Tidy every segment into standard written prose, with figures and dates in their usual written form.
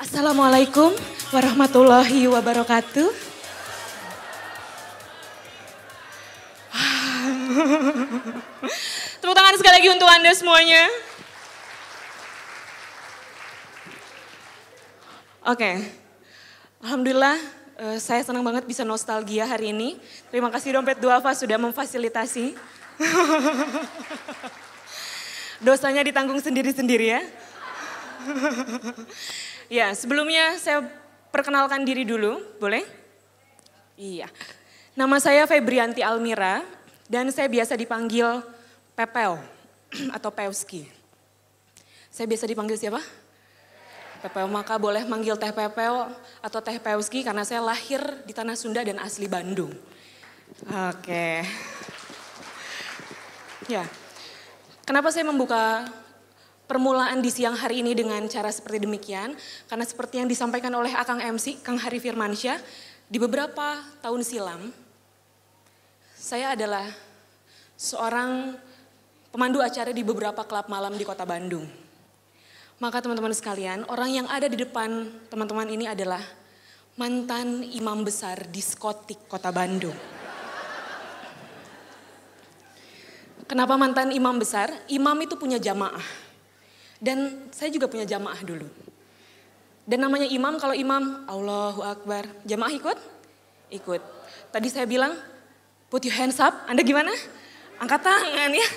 Assalamualaikum warahmatullahi wabarakatuh. Tepuk tangan sekali lagi untuk Anda semuanya. Oke, Alhamdulillah saya senang banget bisa nostalgia hari ini. Terima kasih Dompet Duafa sudah memfasilitasi. Dosanya ditanggung sendiri-sendiri ya. Ya, sebelumnya saya perkenalkan diri dulu, boleh? Iya. Nama saya Febrianti Almira dan saya biasa dipanggil Pepel atau Pewski. Saya biasa dipanggil siapa? Pepel, maka boleh manggil Teh Pepel atau Teh Pewski karena saya lahir di Tanah Sunda dan asli Bandung. Oke. Ya. Kenapa saya membuka permulaan di siang hari ini dengan cara seperti demikian? Karena seperti yang disampaikan oleh Akang MC, Kang Hari Firmansyah, di beberapa tahun silam, saya adalah seorang pemandu acara di beberapa klub malam di kota Bandung. Maka teman-teman sekalian, orang yang ada di depan teman-teman ini adalah mantan imam besar diskotik kota Bandung. Kenapa mantan imam besar? Imam itu punya jamaah. Dan saya juga punya jamaah dulu. Dan namanya imam, kalau imam Allahu Akbar, jamaah ikut? Ikut. Tadi saya bilang, put your hands up, Anda gimana? Angkat tangan ya.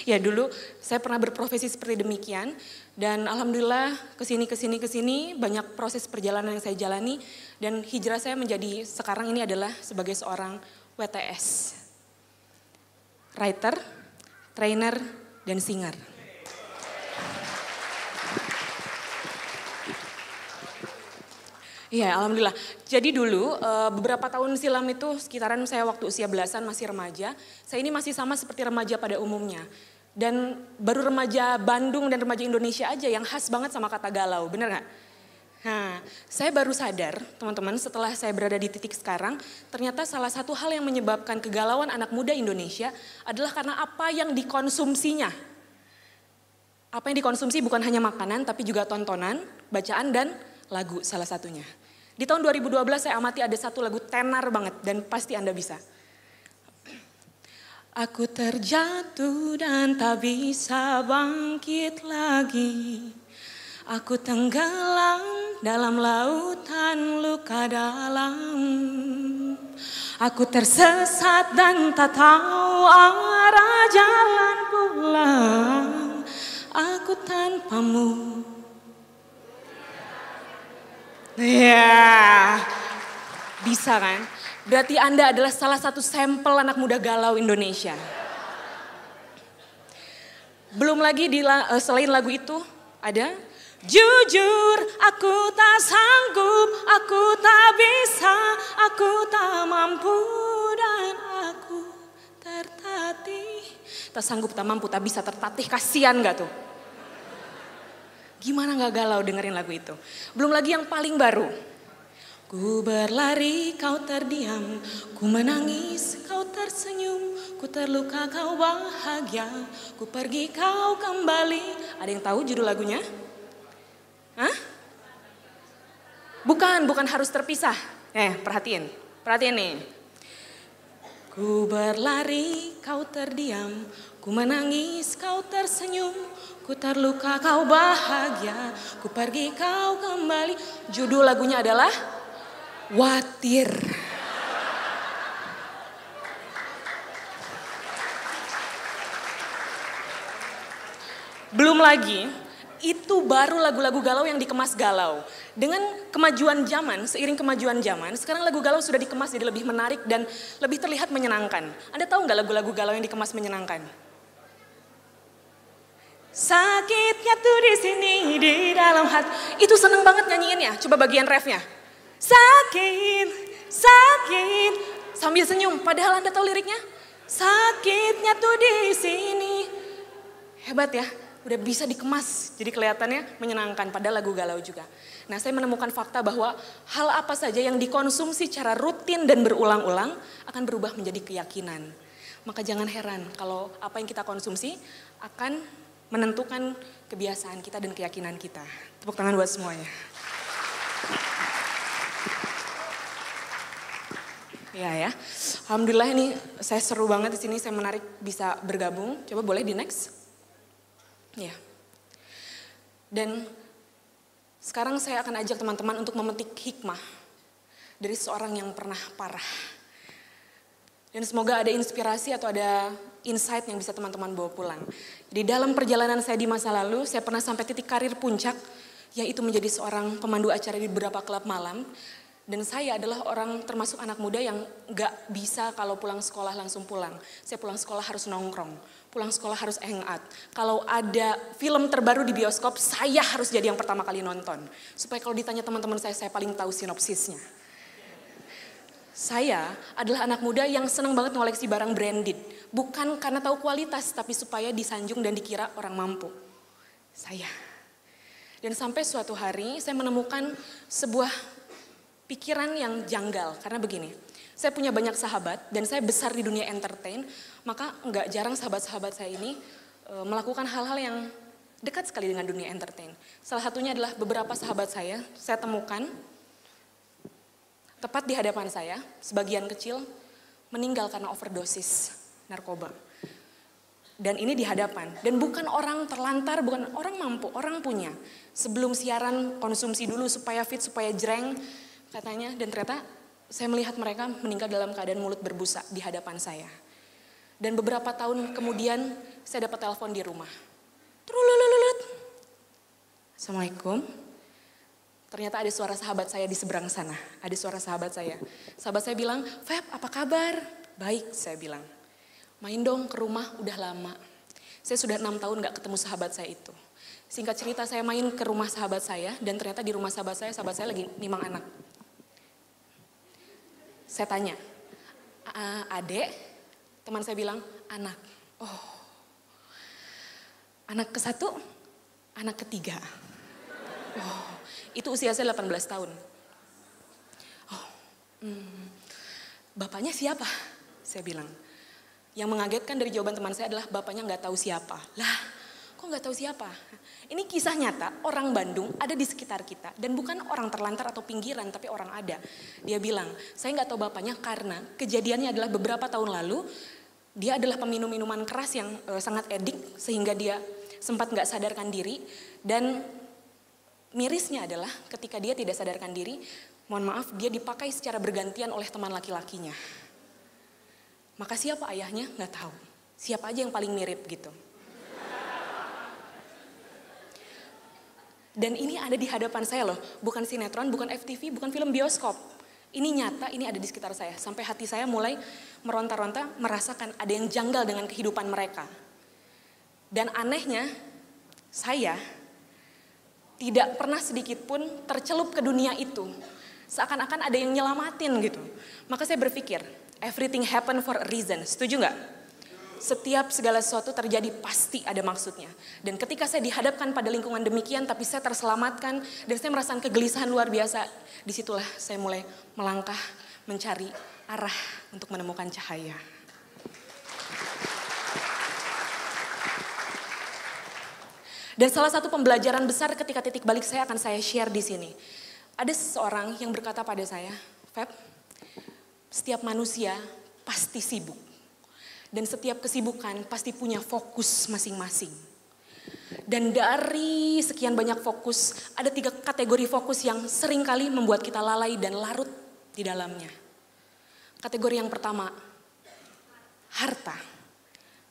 Ya dulu saya pernah berprofesi seperti demikian. Dan alhamdulillah kesini banyak proses perjalanan yang saya jalani. Dan hijrah saya menjadi sekarang ini adalah sebagai seorang WTS. Writer, trainer, dan singer. Iya, alhamdulillah. Jadi dulu beberapa tahun silam itu sekitaran saya waktu usia belasan masih remaja. Saya ini masih sama seperti remaja pada umumnya. Dan baru remaja Bandung dan remaja Indonesia aja yang khas banget sama kata galau, bener gak? Nah, saya baru sadar teman-teman setelah saya berada di titik sekarang, ternyata salah satu hal yang menyebabkan kegalauan anak muda Indonesia adalah karena apa yang dikonsumsinya. Apa yang dikonsumsi bukan hanya makanan tapi juga tontonan, bacaan dan lagu salah satunya. Di tahun 2012 saya amati ada satu lagu tenar banget dan pasti Anda bisa. Aku terjatuh dan tak bisa bangkit lagi. Aku tenggelam dalam lautan luka dalam. Aku tersesat dan tak tahu arah jalan pulang. Aku tanpamu. Ya, bisa kan? Berarti Anda adalah salah satu sampel anak muda galau Indonesia. Belum lagi selain lagu itu ada jujur aku tak sanggup, aku tak bisa, aku tak mampu dan aku tertatih. Tak sanggup, tak mampu, tak bisa, tertatih, kasihan gak tuh? Gimana gak galau dengerin lagu itu? Belum lagi yang paling baru. Ku berlari, kau terdiam. Ku menangis, kau tersenyum. Ku terluka, kau bahagia. Ku pergi, kau kembali. Ada yang tahu judul lagunya? Hah? Bukan harus terpisah. Perhatiin nih. Ku berlari, kau terdiam. Ku menangis, kau tersenyum. Ku terluka, kau bahagia. Ku pergi, kau kembali. Judul lagunya adalah Watir. Belum lagi, itu baru lagu-lagu galau yang dikemas galau. Dengan kemajuan zaman, seiring kemajuan zaman, sekarang lagu galau sudah dikemas jadi lebih menarik dan lebih terlihat menyenangkan. Anda tahu nggak lagu-lagu galau yang dikemas menyenangkan? Sakitnya tuh di sini di dalam hati. Itu seneng banget nyanyiinnya. Coba bagian refnya. Sakit, sakit. Sambil senyum. Padahal Anda tahu liriknya. Sakitnya tuh di sini. Hebat ya. Udah bisa dikemas. Jadi kelihatannya menyenangkan. Padahal lagu galau juga. Nah, saya menemukan fakta bahwa hal apa saja yang dikonsumsi secara rutin dan berulang-ulang akan berubah menjadi keyakinan. Maka jangan heran kalau apa yang kita konsumsi akan menentukan kebiasaan kita dan keyakinan kita. Tepuk tangan buat semuanya. Ya. Alhamdulillah ini saya seru banget di sini, saya menarik bisa bergabung. Coba boleh di next. Ya. Dan sekarang saya akan ajak teman-teman untuk memetik hikmah dari seorang yang pernah parah. Dan semoga ada inspirasi atau ada insight yang bisa teman-teman bawa pulang. Di dalam perjalanan saya di masa lalu, saya pernah sampai titik karir puncak, yaitu menjadi seorang pemandu acara di beberapa klub malam. Dan saya adalah orang termasuk anak muda yang gak bisa kalau pulang sekolah langsung pulang. Saya pulang sekolah harus nongkrong, pulang sekolah harus hangout. Kalau ada film terbaru di bioskop, saya harus jadi yang pertama kali nonton. Supaya kalau ditanya teman-teman saya paling tahu sinopsisnya. Saya adalah anak muda yang senang banget ngoleksi barang branded. Bukan karena tahu kualitas, tapi supaya disanjung dan dikira orang mampu. Saya. Dan sampai suatu hari saya menemukan sebuah pikiran yang janggal, karena begini, saya punya banyak sahabat dan saya besar di dunia entertain, maka nggak jarang sahabat-sahabat saya ini melakukan hal-hal yang dekat sekali dengan dunia entertain. Salah satunya adalah beberapa sahabat saya temukan tepat di hadapan saya, sebagian kecil meninggal karena overdosis narkoba. Dan ini di hadapan, dan bukan orang terlantar, bukan orang mampu, orang punya. Sebelum siaran konsumsi dulu supaya fit, supaya jreng, katanya, dan ternyata saya melihat mereka meninggal dalam keadaan mulut berbusa di hadapan saya. Dan beberapa tahun kemudian saya dapat telepon di rumah. Trulululut. Assalamualaikum. Ternyata ada suara sahabat saya di seberang sana. Ada suara sahabat saya. Sahabat saya bilang, Feb apa kabar? Baik, saya bilang. Main dong ke rumah, udah lama. Saya sudah 6 tahun gak ketemu sahabat saya itu. Singkat cerita saya main ke rumah sahabat saya, dan ternyata di rumah sahabat saya lagi nimang anak. Saya tanya, adek? Teman saya bilang, anak. Oh, anak ke-1, anak ke-3. Oh, itu usia saya 18 tahun. Oh, bapaknya siapa? Saya bilang. Yang mengagetkan dari jawaban teman saya adalah bapaknya nggak tahu siapa. Lah, kok nggak tahu siapa? Ini kisah nyata, orang Bandung ada di sekitar kita. Dan bukan orang terlantar atau pinggiran, tapi orang ada. Dia bilang, saya nggak tahu bapaknya karena kejadiannya adalah beberapa tahun lalu, dia adalah peminum minuman keras yang sangat edik, sehingga dia sempat nggak sadarkan diri. Dan mirisnya adalah ketika dia tidak sadarkan diri, mohon maaf, dia dipakai secara bergantian oleh teman laki-lakinya. Maka siapa ayahnya? Nggak tahu. Siapa aja yang paling mirip gitu. Dan ini ada di hadapan saya loh, bukan sinetron, bukan FTV, bukan film bioskop. Ini nyata, ini ada di sekitar saya. Sampai hati saya mulai meronta-ronta, merasakan ada yang janggal dengan kehidupan mereka. Dan anehnya, saya tidak pernah sedikit pun tercelup ke dunia itu. Seakan-akan ada yang nyelamatin gitu. Maka saya berpikir, everything happen for a reason. Setuju nggak? Setiap segala sesuatu terjadi pasti ada maksudnya. Dan ketika saya dihadapkan pada lingkungan demikian, tapi saya terselamatkan dan saya merasakan kegelisahan luar biasa. Disitulah saya mulai melangkah, mencari arah untuk menemukan cahaya. Dan salah satu pembelajaran besar ketika titik balik saya akan saya share di sini. Ada seseorang yang berkata pada saya, Feb, setiap manusia pasti sibuk. Dan setiap kesibukan pasti punya fokus masing-masing. Dan dari sekian banyak fokus, ada 3 kategori fokus yang seringkali membuat kita lalai dan larut di dalamnya. Kategori yang pertama, harta.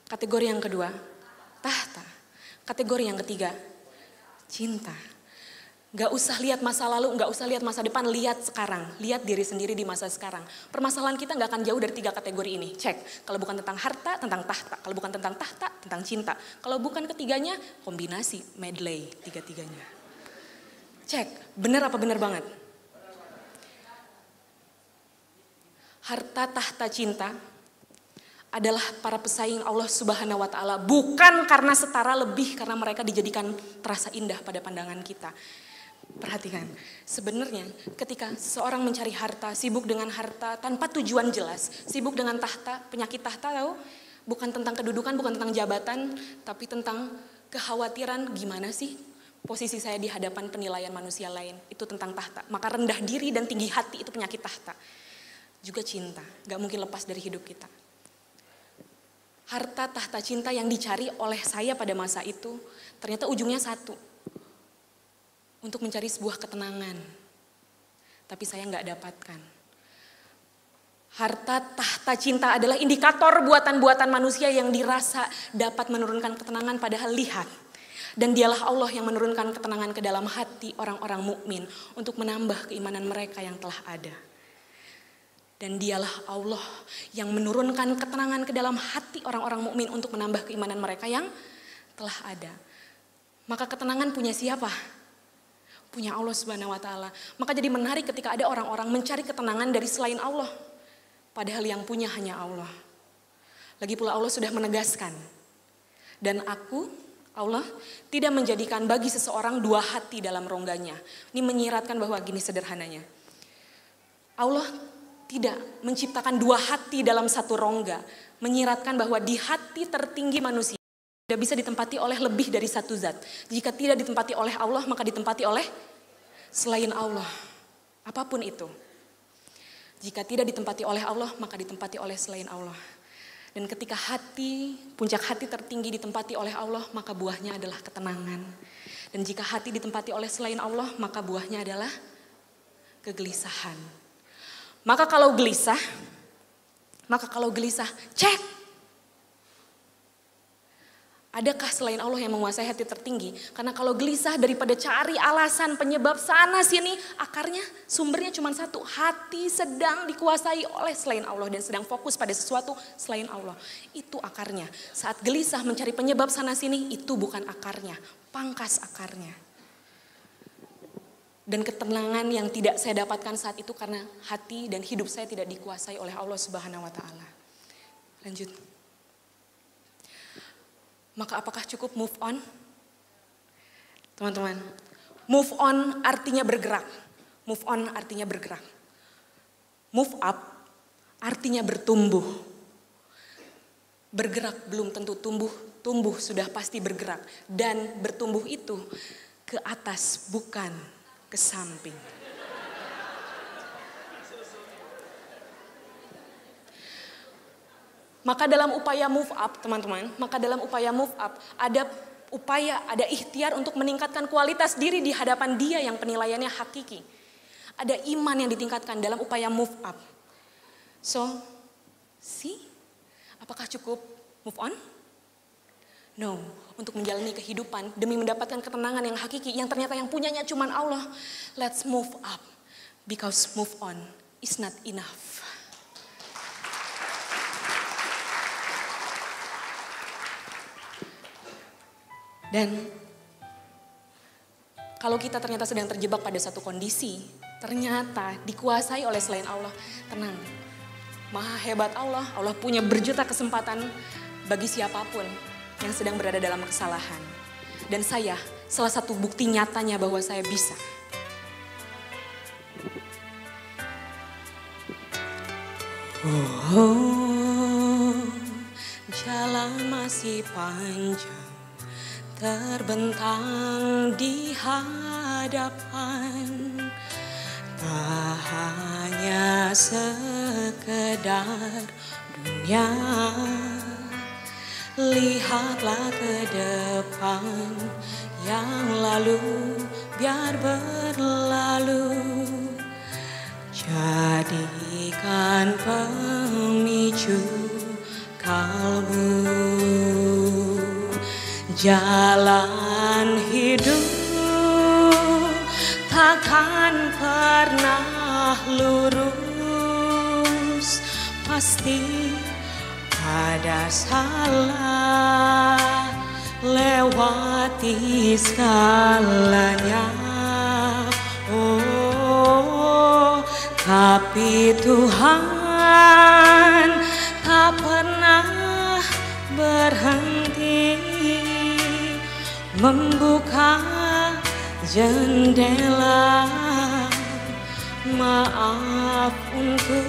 Kategori yang kedua, tahta. Kategori yang ketiga, cinta. Gak usah lihat masa lalu, gak usah lihat masa depan, lihat sekarang. Lihat diri sendiri di masa sekarang. Permasalahan kita gak akan jauh dari 3 kategori ini. Cek, kalau bukan tentang harta, tentang tahta. Kalau bukan tentang tahta, tentang cinta. Kalau bukan ketiganya, kombinasi, medley, 3-tiganya. Cek, benar apa benar banget? Harta, tahta, cinta adalah para pesaing Allah Subhanahu wa Ta'ala. Bukan karena setara, lebih karena mereka dijadikan terasa indah pada pandangan kita. Perhatikan, sebenarnya ketika seseorang mencari harta, sibuk dengan harta tanpa tujuan jelas, sibuk dengan tahta, penyakit tahta tahu, bukan tentang kedudukan, bukan tentang jabatan, tapi tentang kekhawatiran gimana sih posisi saya di hadapan penilaian manusia lain, itu tentang tahta. Maka rendah diri dan tinggi hati itu penyakit tahta. juga cinta. Gak mungkin lepas dari hidup kita. Harta tahta cinta yang dicari oleh saya pada masa itu ternyata ujungnya satu. Untuk mencari sebuah ketenangan. Tapi saya gak dapatkan. Harta tahta cinta adalah indikator buatan-buatan manusia yang dirasa dapat menurunkan ketenangan, padahal lihat. Dan dialah Allah yang menurunkan ketenangan ke dalam hati orang-orang mukmin untuk menambah keimanan mereka yang telah ada. Dan dialah Allah yang menurunkan ketenangan ke dalam hati orang-orang mukmin untuk menambah keimanan mereka yang telah ada. Maka ketenangan punya siapa? Punya Allah Subhanahu wa taala. Maka jadi menarik ketika ada orang-orang mencari ketenangan dari selain Allah. Padahal yang punya hanya Allah. Lagi pula Allah sudah menegaskan. Dan aku Allah tidak menjadikan bagi seseorang dua hati dalam rongganya. Ini menyiratkan bahwa gini sederhananya. Allah tidak menciptakan dua hati dalam satu rongga. Menyiratkan bahwa di hati tertinggi manusia tidak bisa ditempati oleh lebih dari satu zat. Jika tidak ditempati oleh Allah, maka ditempati oleh selain Allah. Apapun itu. Jika tidak ditempati oleh Allah, maka ditempati oleh selain Allah. Dan ketika hati, puncak hati tertinggi ditempati oleh Allah, maka buahnya adalah ketenangan. Dan jika hati ditempati oleh selain Allah, maka buahnya adalah kegelisahan. Maka kalau gelisah, cek. Adakah selain Allah yang menguasai hati tertinggi? Karena kalau gelisah daripada cari alasan penyebab sana sini, akarnya sumbernya cuma satu. Hati sedang dikuasai oleh selain Allah dan sedang fokus pada sesuatu selain Allah. Itu akarnya. Saat gelisah mencari penyebab sana sini, itu bukan akarnya, pangkas akarnya. Dan ketenangan yang tidak saya dapatkan saat itu karena hati dan hidup saya tidak dikuasai oleh Allah Subhanahu wa taala. Lanjut. Maka apakah cukup move on? Teman-teman, move on artinya bergerak. Move on artinya bergerak. Move up artinya bertumbuh. Bergerak belum tentu tumbuh, tumbuh sudah pasti bergerak. Dan bertumbuh itu ke atas bukan ke samping. Maka dalam upaya move up, teman-teman, ada ikhtiar untuk meningkatkan kualitas diri di hadapan Dia yang penilaiannya hakiki. Ada iman yang ditingkatkan dalam upaya move up. So, apakah cukup move on? No, untuk menjalani kehidupan demi mendapatkan ketenangan yang hakiki yang ternyata yang punyanya cuma Allah. Let's move up because move on is not enough. Dan kalau kita ternyata sedang terjebak pada satu kondisi, ternyata dikuasai oleh selain Allah, tenang. Maha hebat Allah, Allah punya berjuta kesempatan bagi siapapun yang sedang berada dalam kesalahan. Dan saya, salah satu bukti nyatanya bahwa saya bisa. Jalan masih panjang. Terbentang di hadapan, tak hanya sekedar dunia. Lihatlah ke depan, yang lalu biar berlalu. Jadikan pemicu kalbu. Jalan hidup takkan pernah lurus, pasti ada salah, lewati segalanya. Oh, tapi Tuhan tak pernah berhenti membuka jendela maaf untuk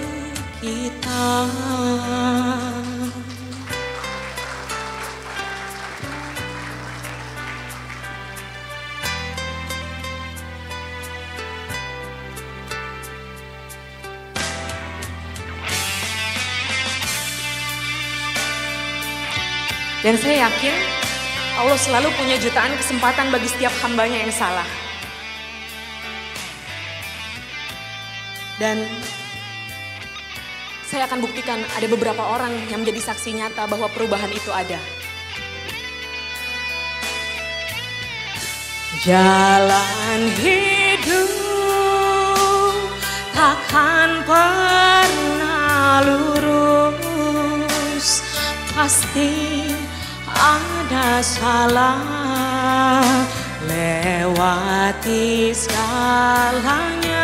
kita. Dan saya yakin Allah selalu punya jutaan kesempatan bagi setiap hambanya yang salah. Dan saya akan buktikan ada beberapa orang yang menjadi saksi nyata bahwa perubahan itu ada. Jalan hidup takkan pernah lurus, pasti ada salah, lewati segalanya.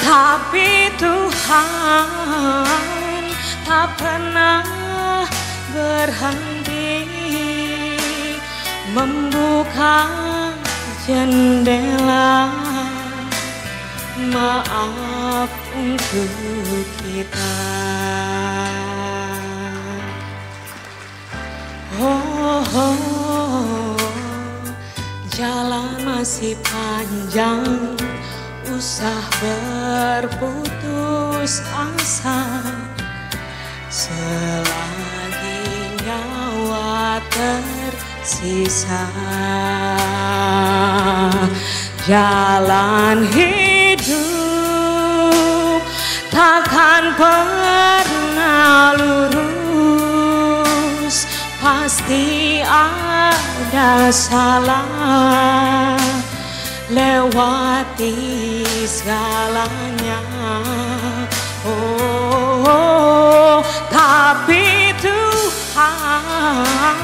Tapi Tuhan tak pernah berhenti membuka jendela maaf untuk kita. Jalan masih panjang, usah berputus asa, selagi nyawa tersisa. Jalan hidup takkan pernah lurus, pasti ada salah, lewati segalanya. Tapi Tuhan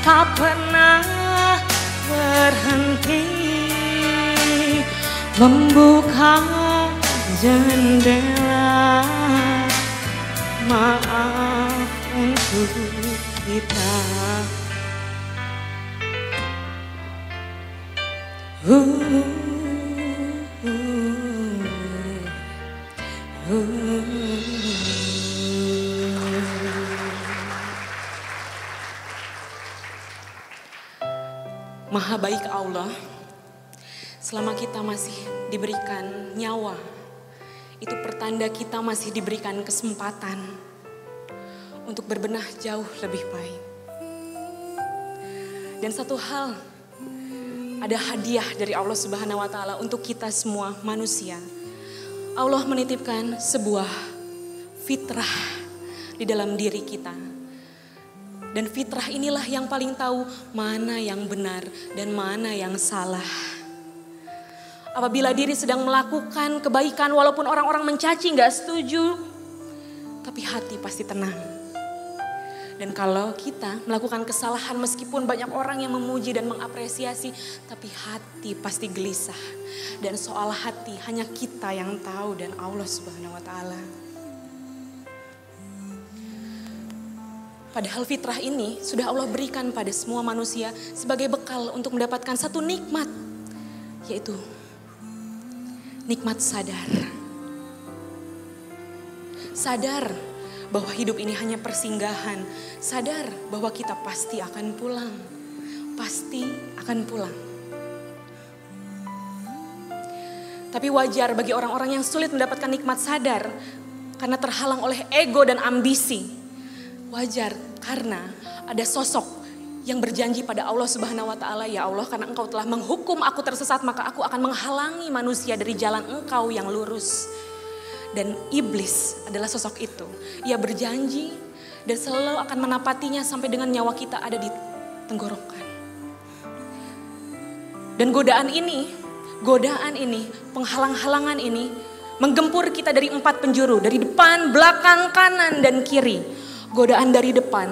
tak pernah berhenti membuka jendela maaf untuk kita. Maha baik Allah, selama kita masih diberikan nyawa, itu pertanda kita masih diberikan kesempatan untuk berbenah jauh lebih baik. Dan satu hal, ada hadiah dari Allah Subhanahu wa Ta'ala untuk kita semua manusia. Allah menitipkan sebuah fitrah di dalam diri kita. Dan fitrah inilah yang paling tahu mana yang benar dan mana yang salah. Apabila diri sedang melakukan kebaikan walaupun orang-orang mencaci gak setuju, tapi hati pasti tenang. Dan kalau kita melakukan kesalahan meskipun banyak orang yang memuji dan mengapresiasi, tapi hati pasti gelisah. Dan soal hati hanya kita yang tahu dan Allah Subhanahu wa Ta'ala. Padahal fitrah ini sudah Allah berikan pada semua manusia sebagai bekal untuk mendapatkan satu nikmat, yaitu nikmat sadar. Sadar bahwa hidup ini hanya persinggahan. Sadar bahwa kita pasti akan pulang. Pasti akan pulang. Tapi wajar bagi orang-orang yang sulit mendapatkan nikmat sadar karena terhalang oleh ego dan ambisi. Wajar karena ada sosok yang berjanji pada Allah Subhanahu wa Ta'ala, ya Allah, karena Engkau telah menghukum aku tersesat, maka aku akan menghalangi manusia dari jalan Engkau yang lurus. Dan iblis adalah sosok itu. Ia berjanji dan selalu akan menapatinya sampai dengan nyawa kita ada di tenggorokan. Dan godaan ini, penghalang-halangan ini menggempur kita dari 4 penjuru, dari depan, belakang, kanan, dan kiri. Godaan dari depan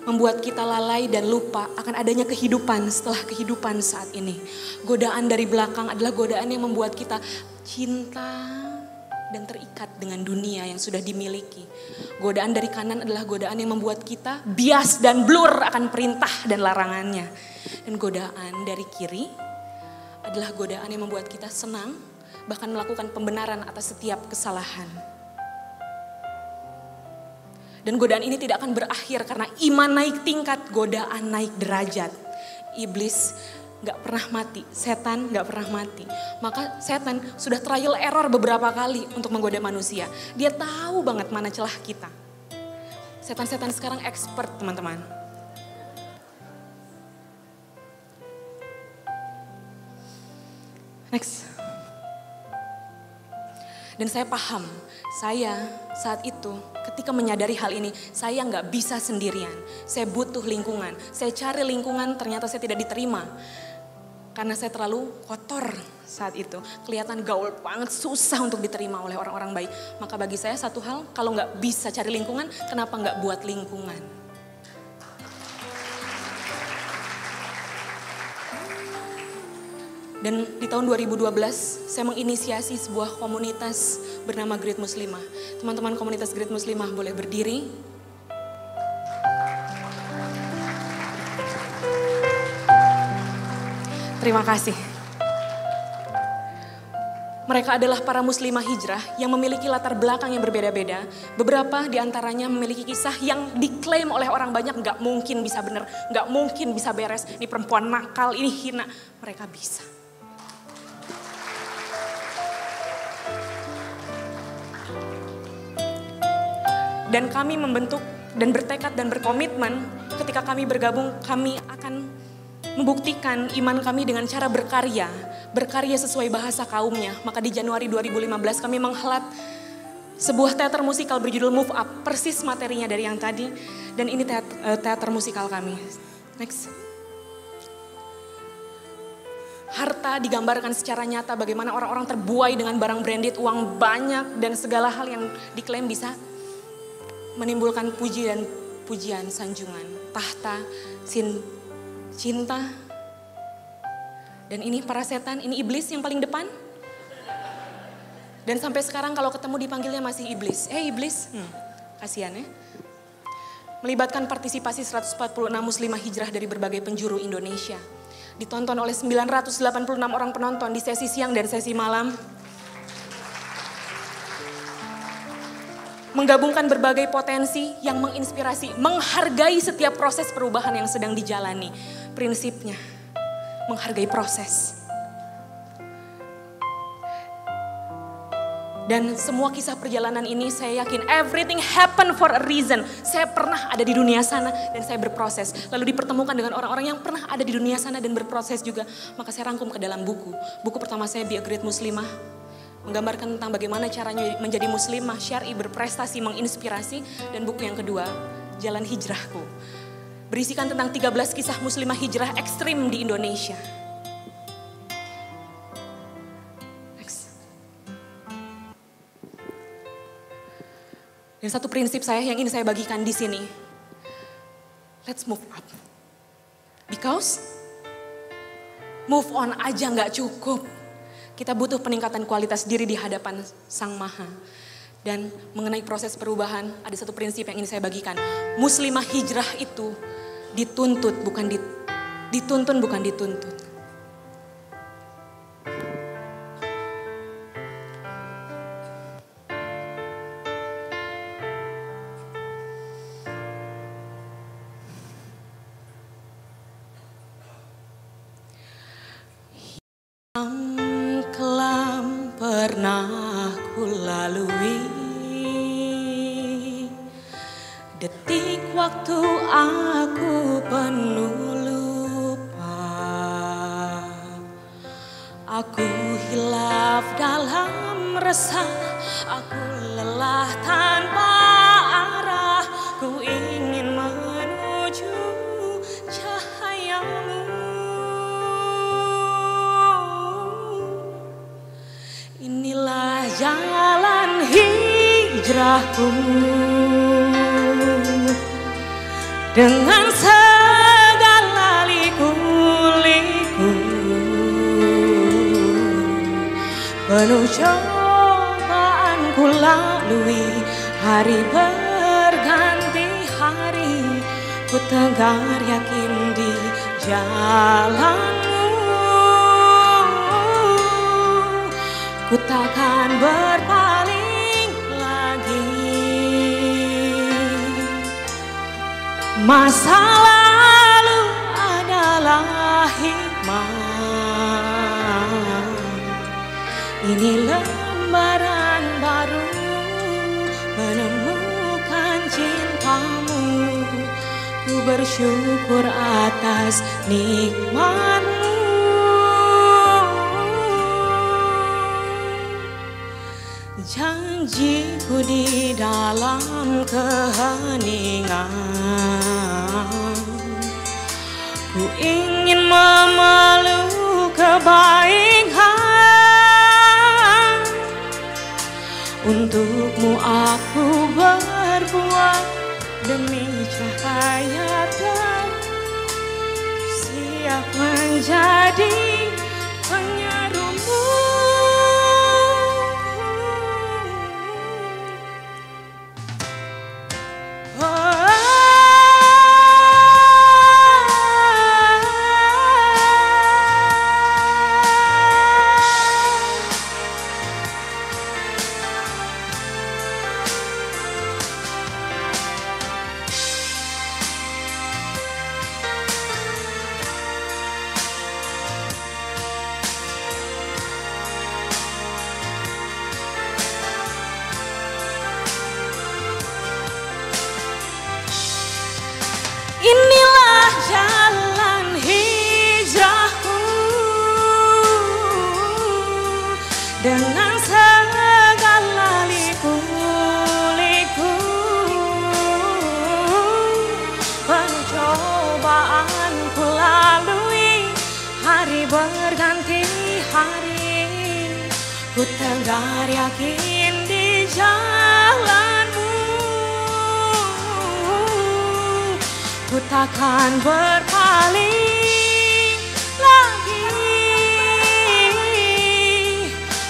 membuat kita lalai dan lupa akan adanya kehidupan setelah kehidupan saat ini. Godaan dari belakang adalah godaan yang membuat kita cinta dan terikat dengan dunia yang sudah dimiliki. Godaan dari kanan adalah godaan yang membuat kita bias dan blur akan perintah dan larangannya. Dan godaan dari kiri adalah godaan yang membuat kita senang, bahkan melakukan pembenaran atas setiap kesalahan. Dan godaan ini tidak akan berakhir karena iman naik tingkat, godaan naik derajat. Iblis gak pernah mati, setan gak pernah mati. Maka setan sudah trial error beberapa kali untuk menggoda manusia. Dia tahu banget mana celah kita. Setan-setan sekarang expert teman-teman. Next. Dan saya paham, saya saat itu ketika menyadari hal ini, saya nggak bisa sendirian. Saya butuh lingkungan, saya cari lingkungan, ternyata saya tidak diterima. Karena saya terlalu kotor saat itu. Kelihatan gaul banget, susah untuk diterima oleh orang-orang baik. Maka bagi saya satu hal, kalau nggak bisa cari lingkungan, kenapa nggak buat lingkungan? Dan di tahun 2012 saya menginisiasi sebuah komunitas bernama Great Muslimah. Teman-teman komunitas Great Muslimah boleh berdiri. Terima kasih. Mereka adalah para muslimah hijrah yang memiliki latar belakang yang berbeda-beda. Beberapa di antaranya memiliki kisah yang diklaim oleh orang banyak nggak mungkin bisa benar, nggak mungkin bisa beres. Ini perempuan nakal, ini hina. Mereka bisa. Dan kami membentuk dan bertekad dan berkomitmen ketika kami bergabung, kami akan membuktikan iman kami dengan cara berkarya sesuai bahasa kaumnya. Maka di Januari 2015 kami menghelat sebuah teater musikal berjudul Move Up, persis materinya dari yang tadi. Dan ini teater musikal kami. Next. Harta digambarkan secara nyata bagaimana orang-orang terbuai dengan barang branded, uang banyak dan segala hal yang diklaim bisa menimbulkan puji dan pujian, sanjungan, tahta, cinta. Dan ini para setan, ini iblis yang paling depan. Dan sampai sekarang kalau ketemu dipanggilnya masih iblis. Iblis, kasihan ya. Melibatkan partisipasi 146 muslimah hijrah dari berbagai penjuru Indonesia. Ditonton oleh 986 orang penonton di sesi siang dan sesi malam. Menggabungkan berbagai potensi yang menginspirasi, menghargai setiap proses perubahan yang sedang dijalani. Prinsipnya, menghargai proses. Dan semua kisah perjalanan ini saya yakin everything happen for a reason. Saya pernah ada di dunia sana dan saya berproses. Lalu dipertemukan dengan orang-orang yang pernah ada di dunia sana dan berproses juga. Maka saya rangkum ke dalam buku. Buku pertama saya Be a Great Muslimah. Menggambarkan tentang bagaimana caranya menjadi muslimah syar'i, berprestasi, menginspirasi. Dan buku yang kedua, Jalan Hijrahku. Berisikan tentang 13 kisah muslimah hijrah ekstrim di Indonesia. Next. Dan satu prinsip saya yang ingin saya bagikan di sini. Let's move up. Because move on aja nggak cukup. Kita butuh peningkatan kualitas diri di hadapan Sang Maha. Dan mengenai proses perubahan, ada satu prinsip yang ingin saya bagikan. Muslimah hijrah itu dituntut, bukan dituntun, bukan dituntut. Kelam pernah ku lalui, detik waktu aku penuh lupa. Aku hilaf dalam resah, aku lelah tanpa arah. Ku ingin menuju cahayamu. Inilah jalan hijrahku, dengan segala liku-liku, penuh cobaan ku lalui, hari berganti hari, ku tegar yakin di jalanmu. Ku takkan berpaling lagi. Masa lalu adalah hikmah. Ini lembaran baru menemukan cinta. bersyukur atas nikmat-Mu. Janji-Ku di dalam keheningan, ku ingin memeluk kebaikan. Untuk-Mu aku berbuat demi cahaya terang, siap menjadi penyeru-Mu. Inilah jalan hijrahku, dengan segala liku-liku. Pencobaan ku lalui, hari berganti hari, ku tegar yakin di jalan-Mu. Ku takkan berpaling lagi.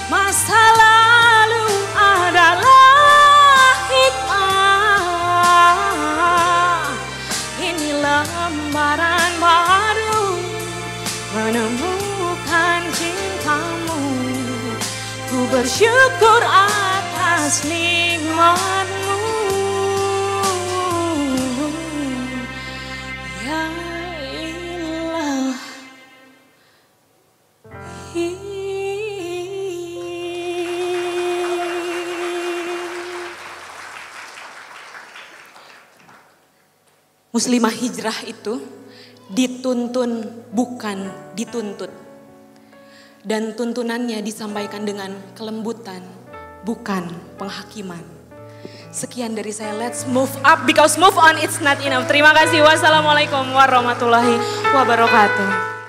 Masa lalu adalah hikmah, ini lembaran baru menemukan cinta-Mu. Ku bersyukur atas nikmat-Mu. Muslimah hijrah itu dituntun bukan dituntut. Dan tuntunannya disampaikan dengan kelembutan, bukan penghakiman. Sekian dari saya, let's move up because move on it's not enough. Terima kasih. Wassalamualaikum warahmatullahi wabarakatuh.